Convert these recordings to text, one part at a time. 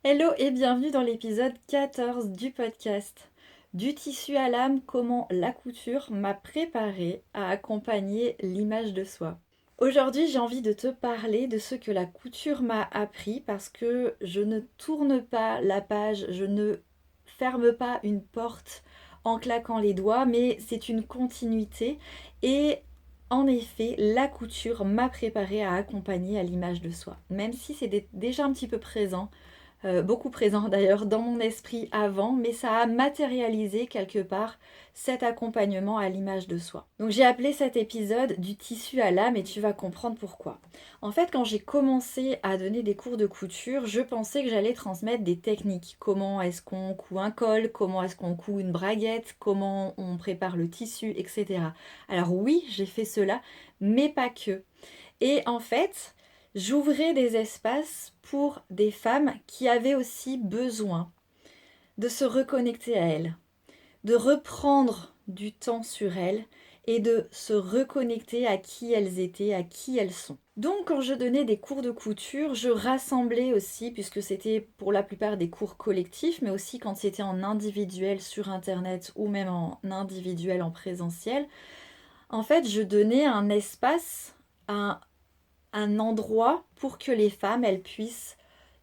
Hello et bienvenue dans l'épisode 14 du podcast. Du tissu à l'âme, comment la couture m'a préparé à accompagner l'image de soi. Aujourd'hui, j'ai envie de te parler de ce que la couture m'a appris parce que je ne tourne pas la page, je ne ferme pas une porte en claquant les doigts, mais c'est une continuité et en effet, la couture m'a préparé à accompagner à l'image de soi, même si c'est déjà un petit peu présent beaucoup présent d'ailleurs dans mon esprit avant, mais ça a matérialisé quelque part cet accompagnement à l'image de soi. Donc j'ai appelé cet épisode du tissu à l'âme et tu vas comprendre pourquoi. En fait, quand j'ai commencé à donner des cours de couture, je pensais que j'allais transmettre des techniques. Comment est-ce qu'on coud un col, comment est-ce qu'on coud une braguette, comment on prépare le tissu, etc. Alors oui, j'ai fait cela, mais pas que. Et en fait, j'ouvrais des espaces pour des femmes qui avaient aussi besoin de se reconnecter à elles, de reprendre du temps sur elles et de se reconnecter à qui elles étaient, à qui elles sont. Donc quand je donnais des cours de couture, je rassemblais aussi, puisque c'était pour la plupart des cours collectifs, mais aussi quand c'était en individuel sur Internet ou même en individuel en présentiel, en fait je donnais un espace, un endroit pour que les femmes, elles puissent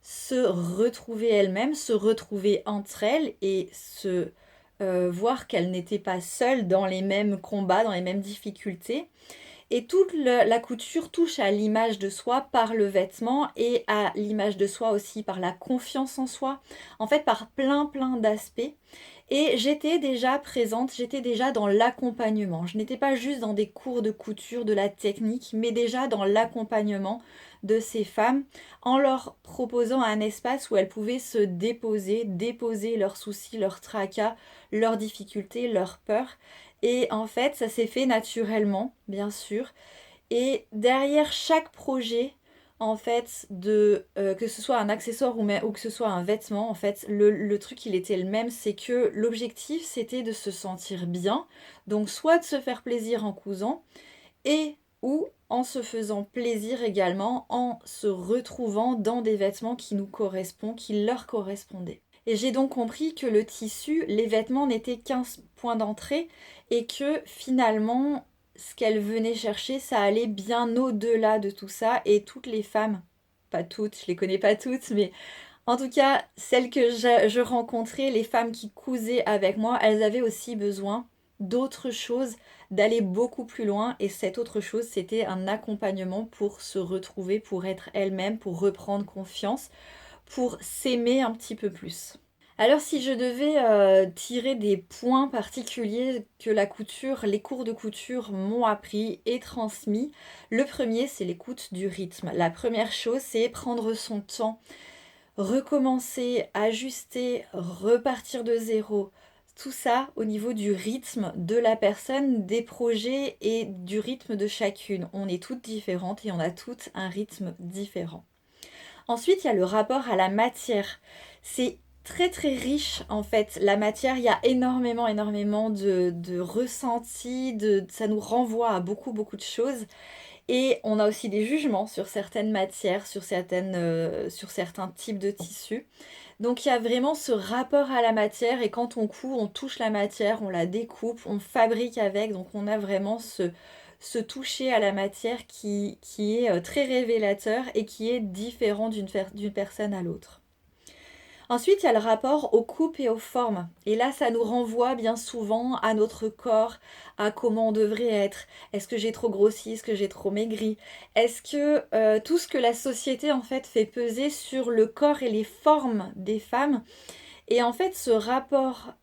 se retrouver elles-mêmes, se retrouver entre elles et se voir qu'elles n'étaient pas seules dans les mêmes combats, dans les mêmes difficultés. Et toute la couture touche à l'image de soi par le vêtement et à l'image de soi aussi par la confiance en soi, en fait par plein d'aspects. Et j'étais déjà présente, j'étais déjà dans l'accompagnement. Je n'étais pas juste dans des cours de couture, de la technique, mais déjà dans l'accompagnement de ces femmes en leur proposant un espace où elles pouvaient se déposer leurs soucis, leurs tracas, leurs difficultés, leurs peurs. Et en fait, ça s'est fait naturellement, bien sûr. Et derrière chaque projet, en fait, que ce soit un accessoire ou que ce soit un vêtement, en fait, le truc, il était le même, c'est que l'objectif, c'était de se sentir bien. Donc, soit de se faire plaisir en cousant, et ou en se faisant plaisir également, en se retrouvant dans des vêtements qui nous correspondent, qui leur correspondaient. Et j'ai donc compris que le tissu, les vêtements n'étaient qu'un point d'entrée et que finalement, ce qu'elle venait chercher, ça allait bien au-delà de tout ça. Et toutes les femmes, pas toutes, je les connais pas toutes, mais en tout cas, celles que je rencontrais, les femmes qui cousaient avec moi, elles avaient aussi besoin d'autre chose, d'aller beaucoup plus loin. Et cette autre chose, c'était un accompagnement pour se retrouver, pour être elle-même, pour reprendre confiance, pour s'aimer un petit peu plus. Alors si je devais tirer des points particuliers que la couture, les cours de couture m'ont appris et transmis, le premier c'est l'écoute du rythme. La première chose c'est prendre son temps, recommencer, ajuster, repartir de zéro. Tout ça au niveau du rythme de la personne, des projets et du rythme de chacune. On est toutes différentes et on a toutes un rythme différent. Ensuite, il y a le rapport à la matière. C'est très riche en fait. La matière, il y a énormément de ressentis, ça nous renvoie à beaucoup de choses. Et on a aussi des jugements sur certaines matières, sur certains types de tissus. Donc il y a vraiment ce rapport à la matière et quand on coud, on touche la matière, on la découpe, on fabrique avec. Donc on a vraiment ce toucher à la matière qui est très révélateur et qui est différent d'une personne à l'autre. Ensuite, il y a le rapport aux coupes et aux formes. Et là, ça nous renvoie bien souvent à notre corps, à comment on devrait être. Est-ce que j'ai trop grossi? Est-ce que j'ai trop maigri? Est-ce que tout ce que la société en fait fait peser sur le corps et les formes des femmes? Et en fait, ce rapport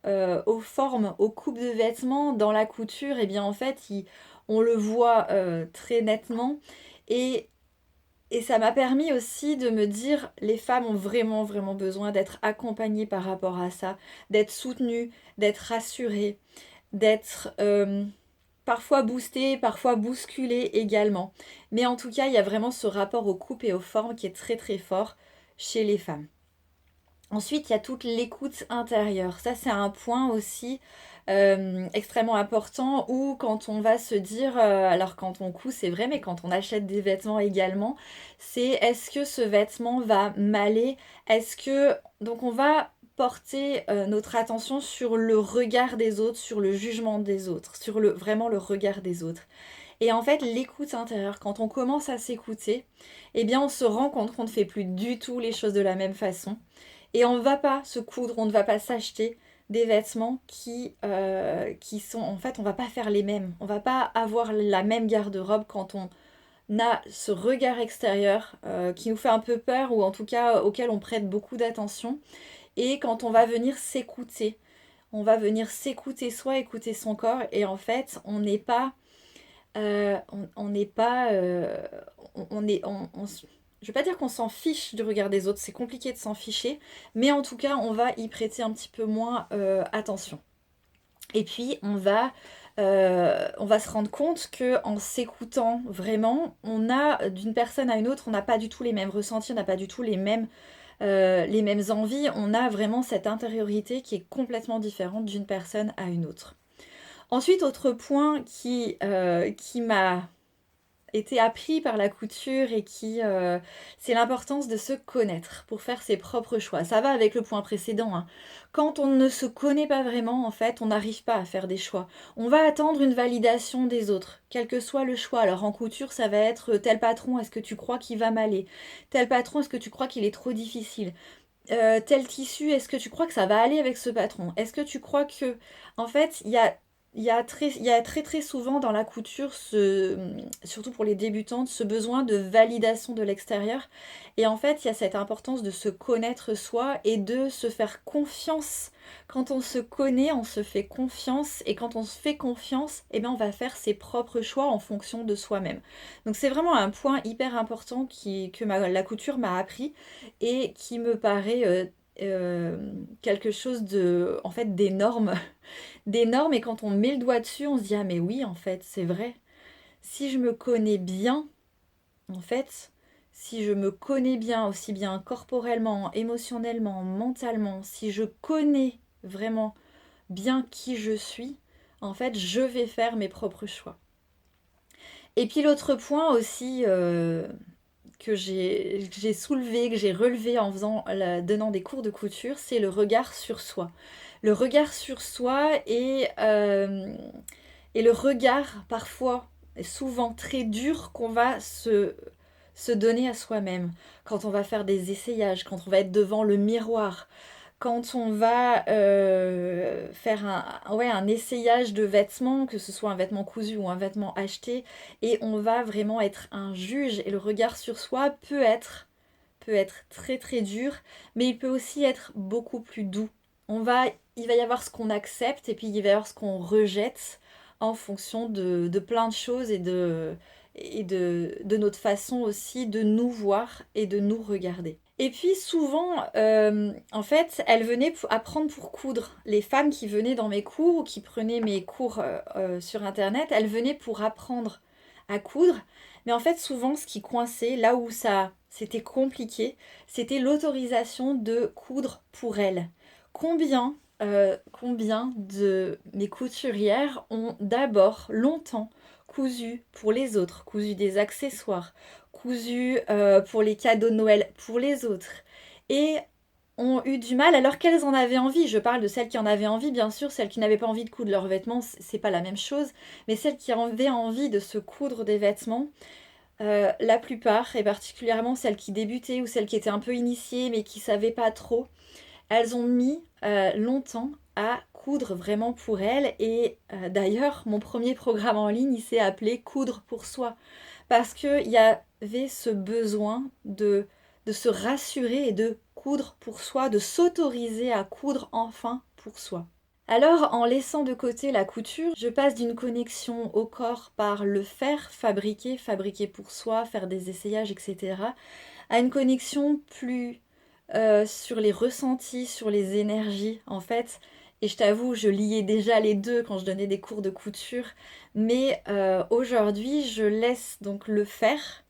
aux formes, aux coupes de vêtements dans la couture, eh bien en fait, on le voit très nettement. Et et ça m'a permis aussi de me dire, les femmes ont vraiment besoin d'être accompagnées par rapport à ça, d'être soutenues, d'être rassurées, d'être parfois boostées, parfois bousculées également. Mais en tout cas, il y a vraiment ce rapport aux coupes et aux formes qui est très fort chez les femmes. Ensuite, il y a toute l'écoute intérieure. Ça, c'est un point aussi extrêmement important où quand on va se dire, alors quand on coud, c'est vrai, mais quand on achète des vêtements également, c'est est-ce que ce vêtement va m'aller? Est-ce que... Donc on va porter notre attention sur le regard des autres, sur le jugement des autres, sur vraiment le regard des autres. Et en fait, l'écoute intérieure, quand on commence à s'écouter, eh bien on se rend compte qu'on ne fait plus du tout les choses de la même façon. Et on ne va pas se coudre, on ne va pas s'acheter des vêtements qui sont... En fait, on va pas faire les mêmes. On va pas avoir la même garde-robe quand on a ce regard extérieur qui nous fait un peu peur ou en tout cas auquel on prête beaucoup d'attention. Et quand on va venir s'écouter, on va venir s'écouter soi, écouter son corps. Et en fait, on n'est pas... on n'est pas... on est... je vais pas dire qu'on s'en fiche du regard des autres, c'est compliqué de s'en ficher, mais en tout cas, on va y prêter un petit peu moins attention. Et puis, on va se rendre compte que en s'écoutant vraiment, on a d'une personne à une autre, on n'a pas du tout les mêmes ressentis, on n'a pas du tout les mêmes envies. On a vraiment cette intériorité qui est complètement différente d'une personne à une autre. Ensuite, autre point qui m'a été appris par la couture et c'est l'importance de se connaître pour faire ses propres choix. Ça va avec le point précédent, hein. Quand on ne se connaît pas vraiment, en fait, on n'arrive pas à faire des choix. On va attendre une validation des autres, quel que soit le choix. Alors en couture, ça va être tel patron, est-ce que tu crois qu'il va m'aller? Tel patron, est-ce que tu crois qu'il est trop difficile? Tel tissu, est-ce que tu crois que ça va aller avec ce patron? Est-ce que tu crois que... En fait, il y a très très souvent dans la couture, surtout pour les débutantes, ce besoin de validation de l'extérieur. Et en fait, il y a cette importance de se connaître soi et de se faire confiance. Quand on se connaît, on se fait confiance. Et quand on se fait confiance, eh bien, on va faire ses propres choix en fonction de soi-même. Donc c'est vraiment un point hyper important la couture m'a appris et qui me paraît quelque chose de, en fait, d'énorme. D'énorme, et quand on met le doigt dessus, on se dit, ah mais oui, en fait, c'est vrai. Si je me connais bien, en fait, si je me connais bien, aussi bien corporellement, émotionnellement, mentalement, si je connais vraiment bien qui je suis, en fait, je vais faire mes propres choix. Et puis l'autre point aussi que j'ai soulevé, que j'ai relevé en donnant des cours de couture, c'est le regard sur soi. Le regard sur soi et le regard parfois, et souvent très dur, qu'on va se donner à soi-même. Quand on va faire des essayages, quand on va être devant le miroir, quand on va faire un essayage de vêtements, que ce soit un vêtement cousu ou un vêtement acheté, et on va vraiment être un juge, et le regard sur soi peut être très très dur, mais il peut aussi être beaucoup plus doux. Il va y avoir ce qu'on accepte et puis il va y avoir ce qu'on rejette en fonction de plein de choses et de notre façon aussi de nous voir et de nous regarder. Et puis souvent, en fait, elles venaient apprendre pour coudre. Les femmes qui venaient dans mes cours ou qui prenaient mes cours sur Internet, elles venaient pour apprendre à coudre. Mais en fait, souvent, ce qui coinçait, là où c'était compliqué, c'était l'autorisation de coudre pour elles. Combien de mes couturières ont d'abord longtemps cousu pour les autres, cousu des accessoires, cousu pour les cadeaux de Noël pour les autres, et ont eu du mal alors qu'elles en avaient envie. Je parle de celles qui en avaient envie, bien sûr, celles qui n'avaient pas envie de coudre leurs vêtements, c'est pas la même chose, mais celles qui avaient envie de se coudre des vêtements, la plupart, et particulièrement celles qui débutaient ou celles qui étaient un peu initiées mais qui savaient pas trop, elles ont mis longtemps à coudre vraiment pour elles. Et d'ailleurs, mon premier programme en ligne, il s'est appelé Coudre pour soi. Parce qu'il y avait ce besoin de se rassurer et de coudre pour soi, de s'autoriser à coudre enfin pour soi. Alors, en laissant de côté la couture, je passe d'une connexion au corps par le faire, fabriquer pour soi, faire des essayages, etc., à une connexion plus sur les ressentis, sur les énergies, en fait. Et je t'avoue, je liais déjà les deux quand je donnais des cours de couture. Mais aujourd'hui, je laisse donc le faire.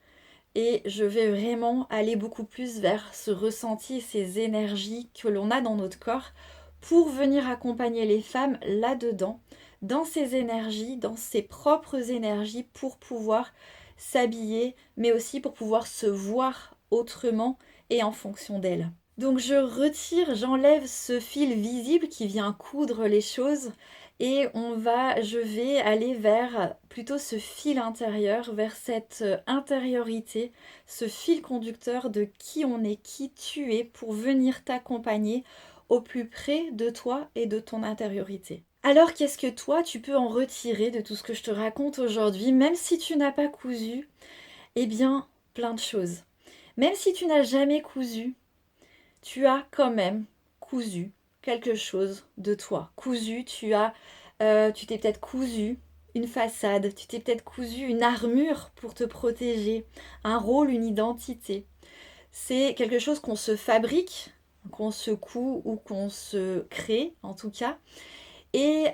Et je vais vraiment aller beaucoup plus vers ce ressenti, ces énergies que l'on a dans notre corps pour venir accompagner les femmes là-dedans, dans ces énergies, dans ses propres énergies pour pouvoir s'habiller, mais aussi pour pouvoir se voir autrement et en fonction d'elles. Donc je retire, j'enlève ce fil visible qui vient coudre les choses et je vais aller vers plutôt ce fil intérieur, vers cette intériorité, ce fil conducteur de qui on est, qui tu es pour venir t'accompagner au plus près de toi et de ton intériorité. Alors qu'est-ce que toi tu peux en retirer de tout ce que je te raconte aujourd'hui, même si tu n'as pas cousu? Eh bien, plein de choses. Même si tu n'as jamais cousu, tu as quand même cousu quelque chose de toi. Cousu, tu t'es peut-être cousu une façade, tu t'es peut-être cousu une armure pour te protéger, un rôle, une identité. C'est quelque chose qu'on se fabrique, qu'on se coud ou qu'on se crée en tout cas. Et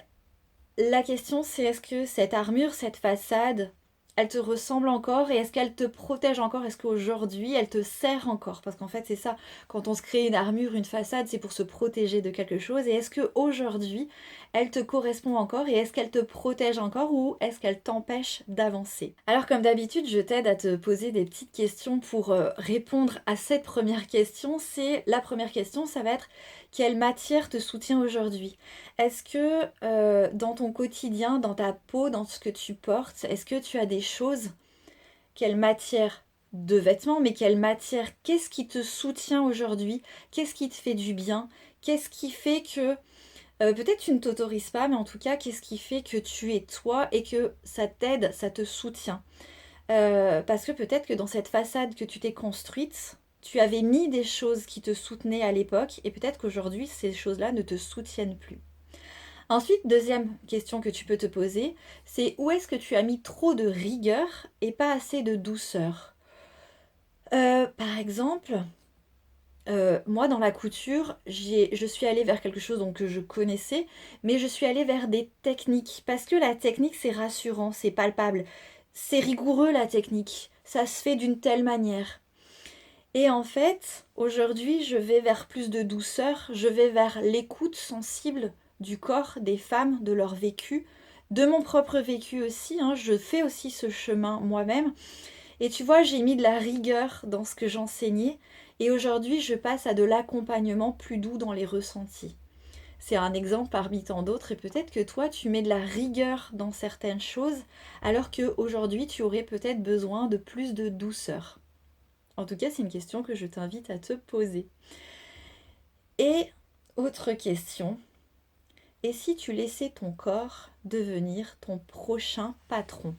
la question c'est est-ce que cette armure, cette façade, elle te ressemble encore et est-ce qu'elle te protège encore? Est-ce qu'aujourd'hui elle te sert encore? Parce qu'en fait c'est ça, quand on se crée une armure, une façade, c'est pour se protéger de quelque chose. Et est-ce qu'aujourd'hui elle te correspond encore et est-ce qu'elle te protège encore ou est-ce qu'elle t'empêche d'avancer? Alors comme d'habitude, je t'aide à te poser des petites questions pour répondre à cette première question. La première question, ça va être quelle matière te soutient aujourd'hui? Est-ce que dans ton quotidien, dans ta peau, dans ce que tu portes, est-ce que tu as des choses, quelle matière de vêtements, mais quelle matière, qu'est-ce qui te soutient aujourd'hui? Qu'est-ce qui te fait du bien? Qu'est-ce qui fait que, peut-être tu ne t'autorises pas, mais en tout cas, qu'est-ce qui fait que tu es toi et que ça t'aide, ça te soutient? Parce que peut-être que dans cette façade que tu t'es construite, tu avais mis des choses qui te soutenaient à l'époque et peut-être qu'aujourd'hui, ces choses-là ne te soutiennent plus. Ensuite, deuxième question que tu peux te poser, c'est où est-ce que tu as mis trop de rigueur et pas assez de douceur? Par exemple, moi dans la couture, je suis allée vers quelque chose donc, que je connaissais, mais je suis allée vers des techniques. Parce que la technique, c'est rassurant, c'est palpable, c'est rigoureux la technique, ça se fait d'une telle manière. Et en fait, aujourd'hui, je vais vers plus de douceur, je vais vers l'écoute sensible du corps des femmes, de leur vécu, de mon propre vécu aussi, hein, je fais aussi ce chemin moi-même. Et tu vois, j'ai mis de la rigueur dans ce que j'enseignais, et aujourd'hui, je passe à de l'accompagnement plus doux dans les ressentis. C'est un exemple parmi tant d'autres, et peut-être que toi, tu mets de la rigueur dans certaines choses, alors qu'aujourd'hui, tu aurais peut-être besoin de plus de douceur. En tout cas, c'est une question que je t'invite à te poser. Et autre question, et si tu laissais ton corps devenir ton prochain patron?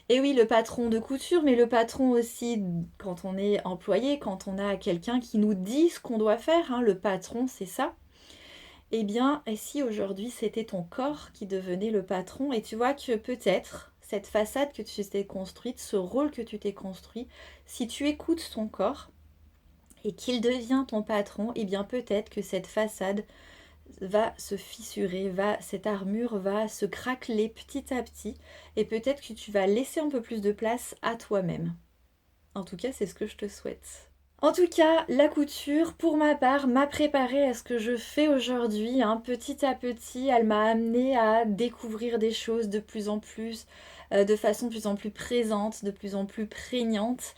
Et oui, le patron de couture, mais le patron aussi quand on est employé, quand on a quelqu'un qui nous dit ce qu'on doit faire, hein, le patron, c'est ça. Eh bien, et si aujourd'hui c'était ton corps qui devenait le patron, et tu vois que peut-être cette façade que tu t'es construite, ce rôle que tu t'es construit, si tu écoutes ton corps et qu'il devient ton patron, eh bien peut-être que cette façade va se fissurer, cette armure va se craqueler petit à petit, et peut-être que tu vas laisser un peu plus de place à toi-même. En tout cas, c'est ce que je te souhaite. En tout cas, la couture, pour ma part, m'a préparée à ce que je fais aujourd'hui. Hein. Petit à petit, elle m'a amenée à découvrir des choses de plus en plus, de façon de plus en plus présente, de plus en plus prégnante.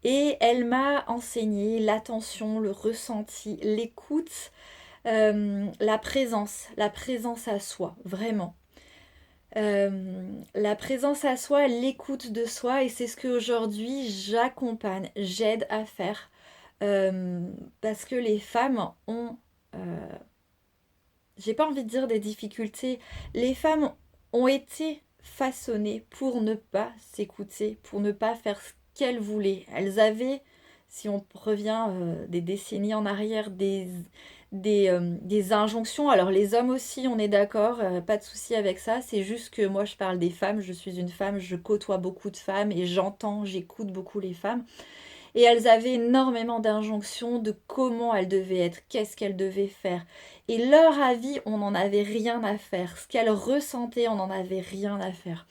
Et elle m'a enseigné l'attention, le ressenti, l'écoute, la présence à soi, vraiment. La présence à soi, l'écoute de soi, et c'est ce qu'aujourd'hui j'accompagne, j'aide à faire. Parce que les femmes ont, j'ai pas envie de dire des difficultés, les femmes ont été façonnées pour ne pas s'écouter, pour ne pas faire ce qu'elles voulaient. Elles avaient, si on revient des décennies en arrière, des injonctions. Alors les hommes aussi, on est d'accord, pas de souci avec ça. C'est juste que moi je parle des femmes, je suis une femme, je côtoie beaucoup de femmes et j'écoute beaucoup les femmes. Et elles avaient énormément d'injonctions de comment elles devaient être, qu'est-ce qu'elles devaient faire. Et leur avis, on n'en avait rien à faire. Ce qu'elles ressentaient, on n'en avait rien à faire.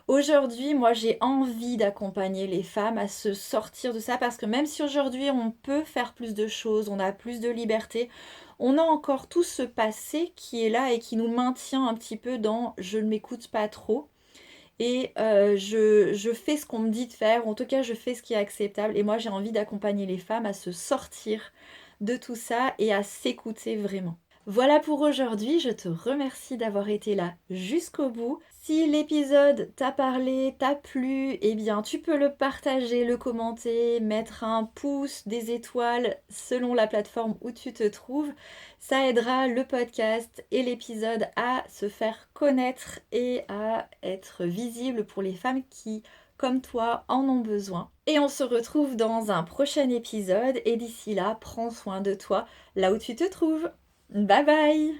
Aujourd'hui, moi, j'ai envie d'accompagner les femmes à se sortir de ça parce que même si aujourd'hui on peut faire plus de choses, on a plus de liberté, on a encore tout ce passé qui est là et qui nous maintient un petit peu dans je ne m'écoute pas trop et je fais ce qu'on me dit de faire, en tout cas je fais ce qui est acceptable et moi j'ai envie d'accompagner les femmes à se sortir de tout ça et à s'écouter vraiment. Voilà pour aujourd'hui, je te remercie d'avoir été là jusqu'au bout. Si l'épisode t'a parlé, t'a plu, eh bien tu peux le partager, le commenter, mettre un pouce, des étoiles selon la plateforme où tu te trouves. Ça aidera le podcast et l'épisode à se faire connaître et à être visible pour les femmes qui, comme toi, en ont besoin. Et on se retrouve dans un prochain épisode et d'ici là, prends soin de toi là où tu te trouves. Bye bye!